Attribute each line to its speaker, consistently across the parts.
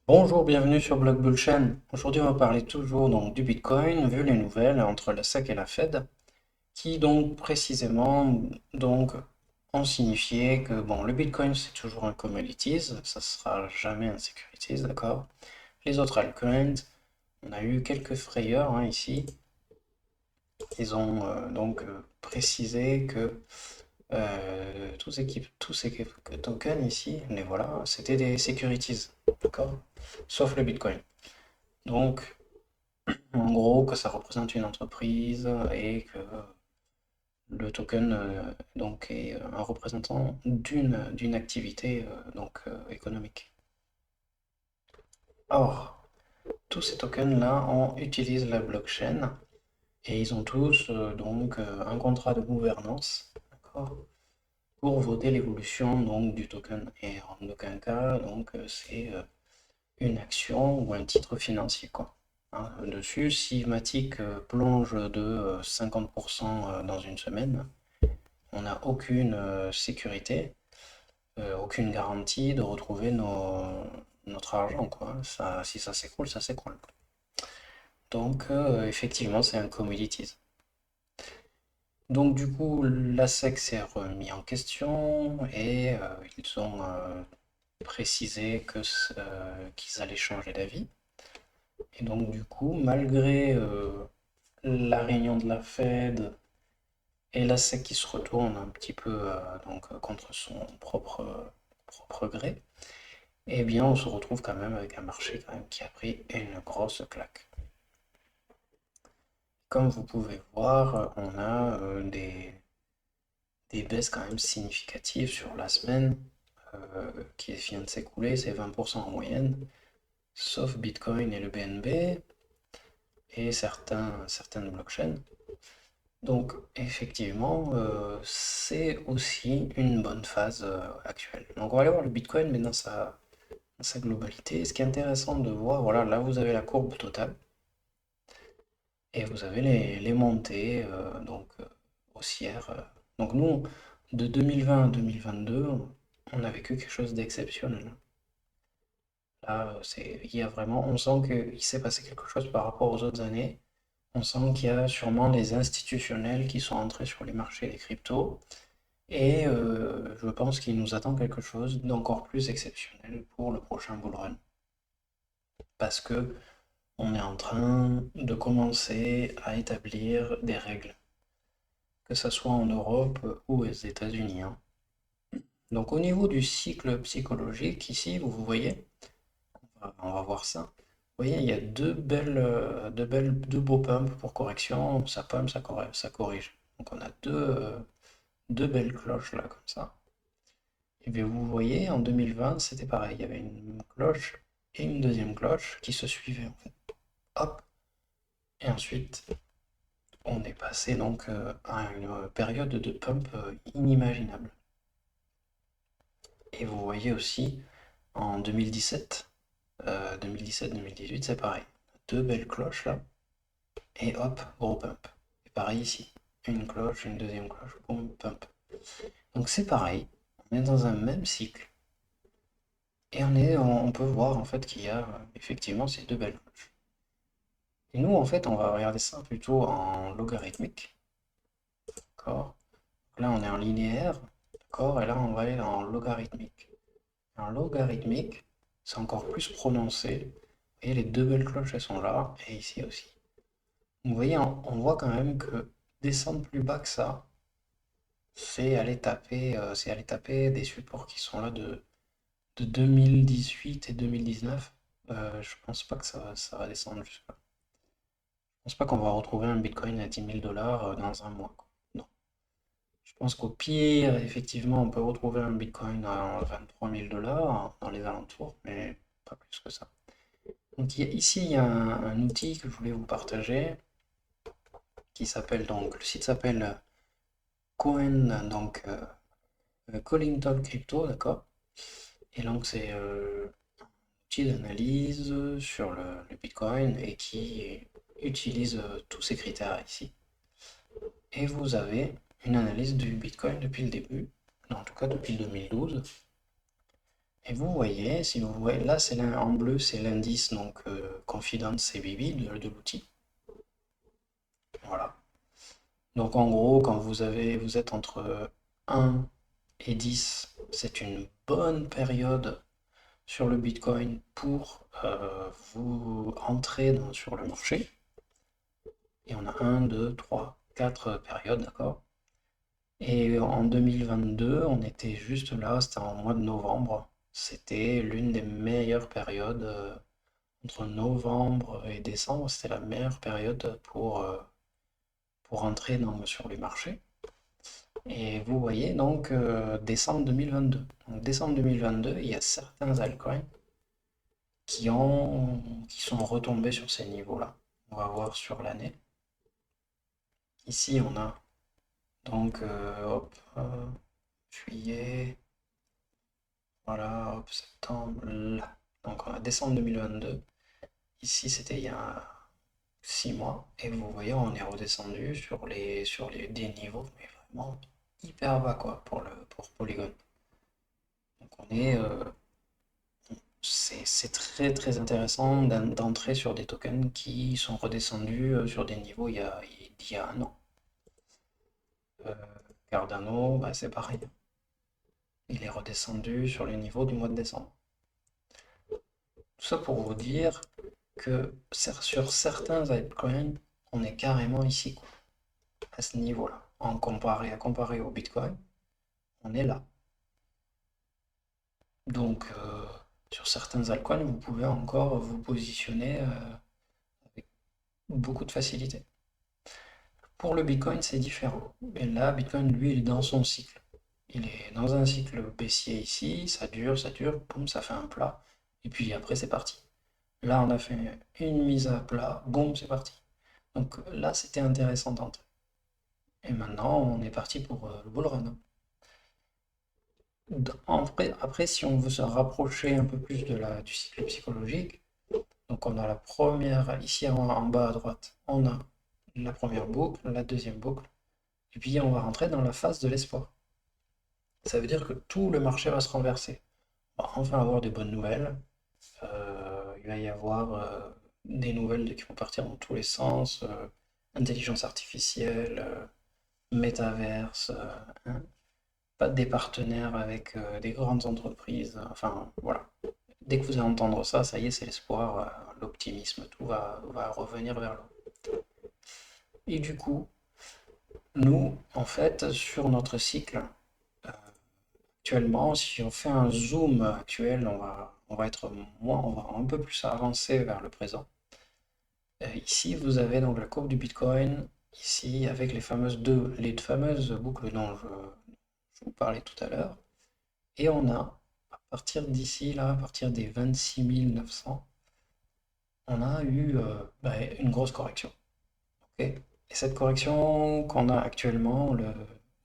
Speaker 1: Bonjour, bienvenue sur Block Bullchain. Aujourd'hui, on va parler toujours donc du Bitcoin, vu les nouvelles entre la SEC et la Fed, qui donc précisément donc ont signifié que bon, le Bitcoin c'est toujours un commodities, ça sera jamais un securities, d'accord? Les autres altcoins, on a eu quelques frayeurs ici. Ils ont précisé que tous ces tokens ici, les voilà, c'était des securities, d'accord? Sauf le Bitcoin. Donc, en gros, que ça représente une entreprise et que le token donc est un représentant d'une activité économique. Or, tous ces tokens-là utilisent la blockchain et ils ont tous un contrat de gouvernance, d'accord, pour voter l'évolution donc du token. Et en aucun cas c'est une action ou un titre financier, quoi. Dessus, si Matic plonge de 50% dans une semaine, on n'a aucune sécurité, aucune garantie de retrouver notre argent, quoi. Ça, si ça s'écroule, ça s'écroule. Donc, effectivement, c'est un commodities. Donc, du coup, la SEC s'est remis en question et ils ont précisé qu'ils allaient changer d'avis. Et donc, du coup, malgré la réunion de la Fed et la SEC qui se retourne un petit peu contre son propre gré, eh bien, on se retrouve quand même avec un marché quand même qui a pris une grosse claque. Comme vous pouvez voir, on a des baisses quand même significatives sur la semaine qui vient de s'écouler, c'est 20% en moyenne, sauf Bitcoin et le BNB et certaines blockchains. Donc effectivement, c'est aussi une bonne phase actuelle. Donc on va aller voir le Bitcoin, mais dans sa globalité. Ce qui est intéressant de voir, voilà, là vous avez la courbe totale et vous avez les montées haussières. Donc nous, de 2020 à 2022, on a vécu quelque chose d'exceptionnel. Là, on sent qu'il s'est passé quelque chose par rapport aux autres années. On sent qu'il y a sûrement les institutionnels qui sont entrés sur les marchés des cryptos. Et je pense qu'il nous attend quelque chose d'encore plus exceptionnel pour le prochain bull run. Parce que on est en train de commencer à établir des règles, que ce soit en Europe ou aux États-Unis. Donc au niveau du cycle psychologique, ici, vous voyez, on va voir ça. Vous voyez, il y a deux beaux pumps pour correction. Ça pump, ça corrige. Donc on a deux belles cloches là, comme ça. Et bien vous voyez, en 2020, c'était pareil. Il y avait une cloche et une deuxième cloche qui se suivaient en fait. Hop. Et ensuite, on est passé à une période de pump inimaginable. Et vous voyez aussi, en 2017, 2017-2018, c'est pareil. Deux belles cloches là, et hop, gros pump. Et pareil ici. Une cloche, une deuxième cloche, boum, pump. Donc c'est pareil. On est dans un même cycle. Et on peut voir en fait qu'il y a effectivement ces deux belles cloches. Et nous, en fait, on va regarder ça plutôt en logarithmique. D'accord? Là, on est en linéaire. D'accord? Et là, on va aller en logarithmique. En logarithmique, c'est encore plus prononcé. Et les deux belles cloches, elles sont là. Et ici aussi. Vous voyez, on voit quand même que descendre plus bas que ça, c'est aller taper des supports qui sont là de 2018 et 2019. Je pense pas que ça va descendre jusque-là. Je pense pas qu'on va retrouver un Bitcoin à 10 000 $ dans un mois, quoi. Non. Je pense qu'au pire, effectivement, on peut retrouver un Bitcoin à 23 000 $ dans les alentours, mais pas plus que ça. Donc ici, il y a un outil que je voulais vous partager qui s'appelle le site s'appelle Coin, Calling Talk Crypto, d'accord? Et donc c'est un outil d'analyse sur le Bitcoin et qui utilise tous ces critères ici. Et vous avez une analyse du Bitcoin depuis le début, en tout cas depuis 2012. Et vous voyez, si vous voyez, là c'est en bleu, c'est l'indice donc Confidence CBB de l'outil. Voilà. Donc en gros, quand vous êtes entre 1 et 10, c'est une bonne période sur le Bitcoin pour vous entrer sur le marché. Et on a 1, 2, 3, 4 périodes, d'accord? Et en 2022, on était juste là, c'était en mois de novembre. C'était l'une des meilleures périodes, entre novembre et décembre, c'était la meilleure période pour entrer sur les marchés. Et vous voyez donc décembre 2022. Donc décembre 2022, il y a certains altcoins qui sont retombés sur ces niveaux-là. On va voir sur l'année. Ici, on a donc hop, juillet, voilà, hop, septembre, là. Donc on a décembre 2022. Ici, c'était il y a 6 mois. Et vous voyez, on est redescendu des niveaux, mais vraiment hyper bas, quoi, pour Polygon. Donc c'est très très intéressant d'entrer sur des tokens qui sont redescendus sur des niveaux il y a un an. Euh, Cardano, bah, c'est pareil. Il est redescendu sur les niveaux du mois de décembre. Tout ça pour vous dire que sur certains altcoins, on est carrément ici, quoi, à ce niveau-là. Comparé au Bitcoin, on est là. Donc, sur certains altcoins, vous pouvez encore vous positionner avec beaucoup de facilité. Pour le Bitcoin, c'est différent. Et là, Bitcoin, lui, il est dans son cycle. Il est dans un cycle baissier ici, ça dure, boum, ça fait un plat, et puis après, c'est parti. Là, on a fait une mise à plat, boum, c'est parti. Donc là, c'était intéressant d'entrer. Et maintenant, on est parti pour le bull run. En vrai, après, si on veut se rapprocher un peu plus du cycle psychologique, donc on a la première, ici en bas à droite, on a la première boucle, la deuxième boucle, et puis on va rentrer dans la phase de l'espoir. Ça veut dire que tout le marché va se renverser. On va enfin avoir des bonnes nouvelles. Il va y avoir des nouvelles qui vont partir dans tous les sens. Intelligence artificielle, métaverse, hein, pas des partenaires avec des grandes entreprises. Enfin, voilà. Dès que vous allez entendre ça, ça y est, c'est l'espoir, l'optimisme, tout va revenir vers l'eau. Et du coup, nous, en fait, sur notre cycle, actuellement, si on fait un zoom actuel, on va être moins, on va un peu plus avancer vers le présent. Ici, vous avez donc la courbe du Bitcoin, ici avec les fameuses boucles dont je vous parlais tout à l'heure. Et on a, à partir d'ici, là, à partir des 26 900, on a eu une grosse correction. Ok. Et cette correction qu'on a actuellement,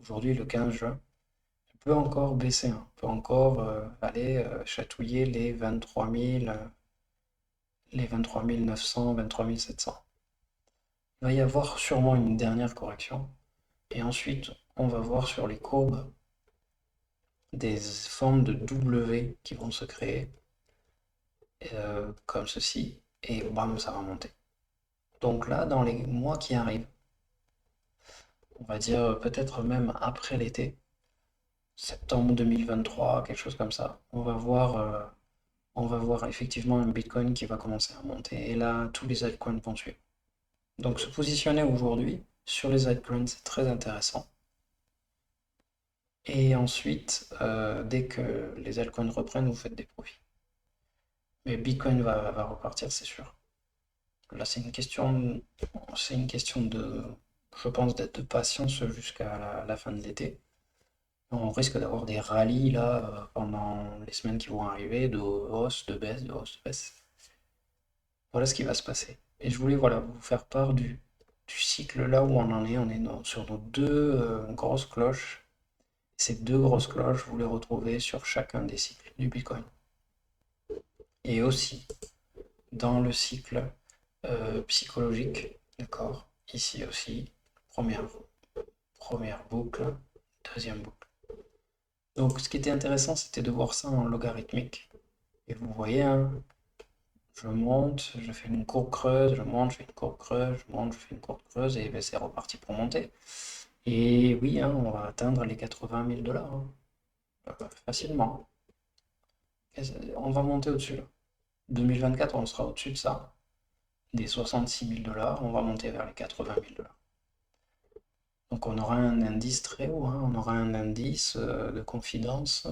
Speaker 1: aujourd'hui, le 15 juin, peut encore baisser, hein, peut encore aller chatouiller les 23 900, 23 700. Il va y avoir sûrement une dernière correction. Et ensuite, on va voir sur les courbes des formes de W qui vont se créer, comme ceci, et bam, ça va monter. Donc là, dans les mois qui arrivent, on va dire peut-être même après l'été, septembre 2023, quelque chose comme ça, on va voir effectivement un Bitcoin qui va commencer à monter. Et là, tous les altcoins vont suivre. Donc se positionner aujourd'hui sur les altcoins, c'est très intéressant. Et ensuite, dès que les altcoins reprennent, vous faites des profits. Mais Bitcoin va repartir, c'est sûr. Là, c'est une question je pense, d'être de patience jusqu'à la fin de l'été. On risque d'avoir des rallyes là pendant les semaines qui vont arriver, de hausse, de baisse, de hausse, de baisse. Voilà ce qui va se passer. Et je voulais voilà, vous faire part du cycle là où on en est. On est sur nos deux grosses cloches. Ces deux grosses cloches, vous les retrouvez sur chacun des cycles du Bitcoin. Et aussi dans le cycle psychologique, d'accord? Ici aussi, première boucle, deuxième boucle. Donc ce qui était intéressant, c'était de voir ça en logarithmique. Et vous voyez, hein, je monte, je fais une courbe creuse, je monte, je fais une courbe creuse, je monte, je fais une courbe creuse, et ben, c'est reparti pour monter. Et oui, hein, on va atteindre les 80 000 $, hein, facilement. On va monter au-dessus, là. 2024, on sera au-dessus de ça. Des 66 000 $, on va monter vers les 80 000 $. Donc on aura un indice très haut, hein, on aura un indice de confidence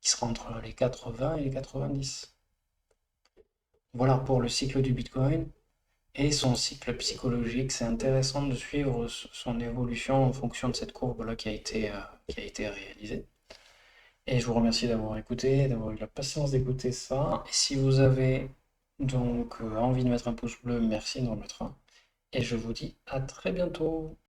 Speaker 1: qui sera entre les 80 et les 90. Voilà pour le cycle du Bitcoin et son cycle psychologique. C'est intéressant de suivre son évolution en fonction de cette courbe-là qui a été réalisée. Et je vous remercie d'avoir écouté, d'avoir eu la patience d'écouter ça. Et si vous avez donc envie de mettre un pouce bleu, merci d'en mettre un. Et je vous dis à très bientôt.